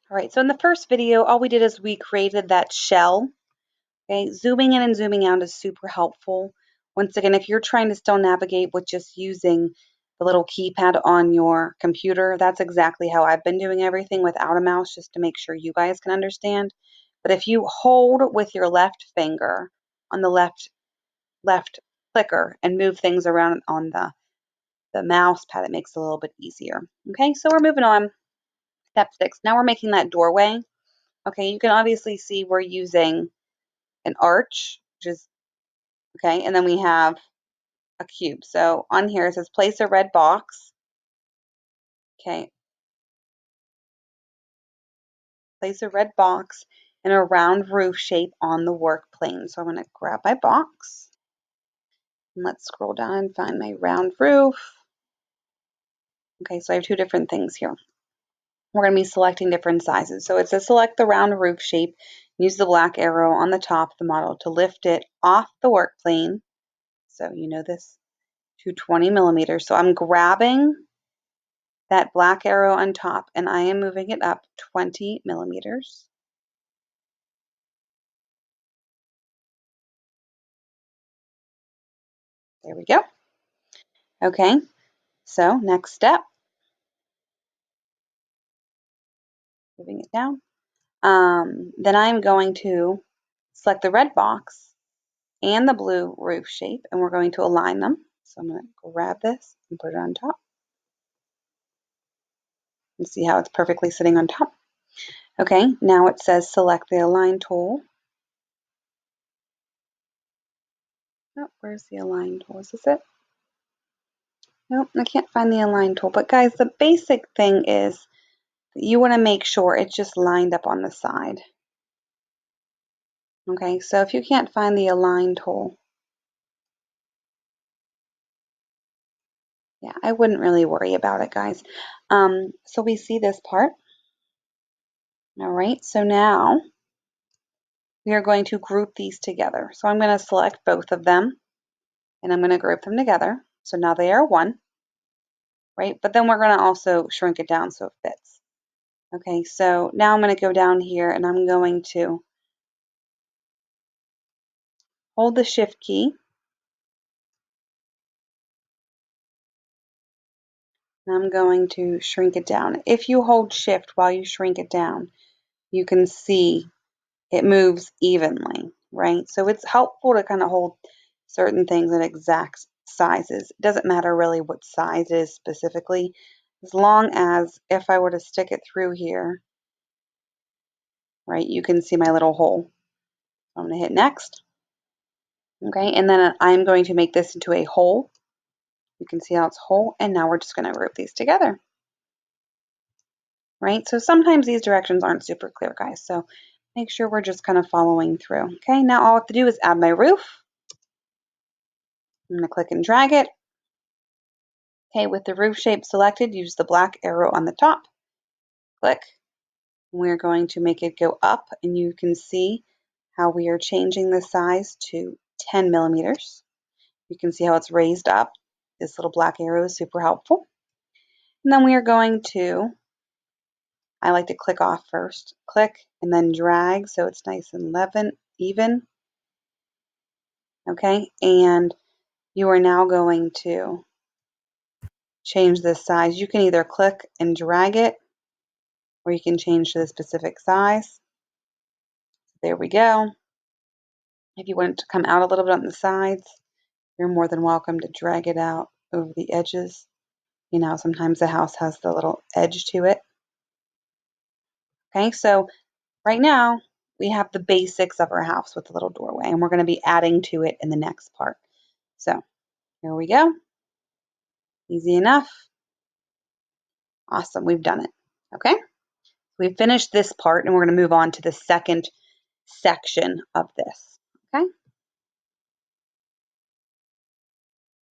All right, so in the first video, all we did is we created that shell. Okay, zooming in and zooming out is super helpful. Once again, if you're trying to still navigate with just using the little keypad on your computer, that's exactly how I've been doing everything without a mouse, just to make sure you guys can understand. But if you hold with your left finger on the left clicker and move things around on the mouse pad, it makes it a little bit easier. Okay, so we're moving on. Step 6. Now we're making that doorway. Okay, you can obviously see we're using an arch, which is okay, and then we have a cube. So on here it says place a red box. Okay, place a red box in a round roof shape on the work plane. So I'm going to grab my box and let's scroll down and find my round roof. Okay, so I have two different things here. We're going to be selecting different sizes. So it says select the round roof shape. Use the black arrow on the top of the model to lift it off the work plane. So you know this, to 20 millimeters. So I'm grabbing that black arrow on top and I am moving it up 20 millimeters. There we go. Okay, so next step, moving it down. Then I'm going to select the red box and the blue roof shape, and we're going to align them. So I'm going to grab this and put it on top. And see how it's perfectly sitting on top. Okay, now it says select the align tool. Oh, where's the align tool? Is this it? Nope, I can't find the align tool. But guys, the basic thing is you want to make sure it's just lined up on the side. Okay, so if you can't find the align tool, yeah, I wouldn't really worry about it, guys. So we see this part. All right, so now we are going to group these together. So I'm going to select both of them and I'm going to group them together. So now they are one, right? But then we're going to also shrink it down so it fits. Okay, so now I'm going to go down here and I'm going to hold the shift key. And I'm going to shrink it down. If you hold shift while you shrink it down, you can see it moves evenly, right? So it's helpful to kind of hold certain things at exact sizes. It doesn't matter really what size it is specifically, as long as if I were to stick it through here, right, you can see my little hole. So I'm going to hit next. Okay, and then I'm going to make this into a hole. You can see how it's whole, and now we're just going to group these together. Right, so sometimes these directions aren't super clear, guys, so make sure we're just kind of following through. Okay, now all I have to do is add my roof. I'm going to click and drag it. Okay, with the roof shape selected, use the black arrow on the top. Click. We're going to make it go up, and you can see how we are changing the size to 10 millimeters. You can see how it's raised up. This little black arrow is super helpful. And then we are going to, I like to click off first. Click and then drag so it's nice and even. Okay, and you are now going to change this size. You can either click and drag it, or you can change to the specific size. There we go. If you want it to come out a little bit on the sides, you're more than welcome to drag it out over the edges. You know, sometimes the house has the little edge to it. Okay, so right now we have the basics of our house with the little doorway, and we're going to be adding to it in the next part. So here we go. Easy enough. Awesome, we've done it. Okay, we've finished this part, and we're going to move on to the second section of this. Okay,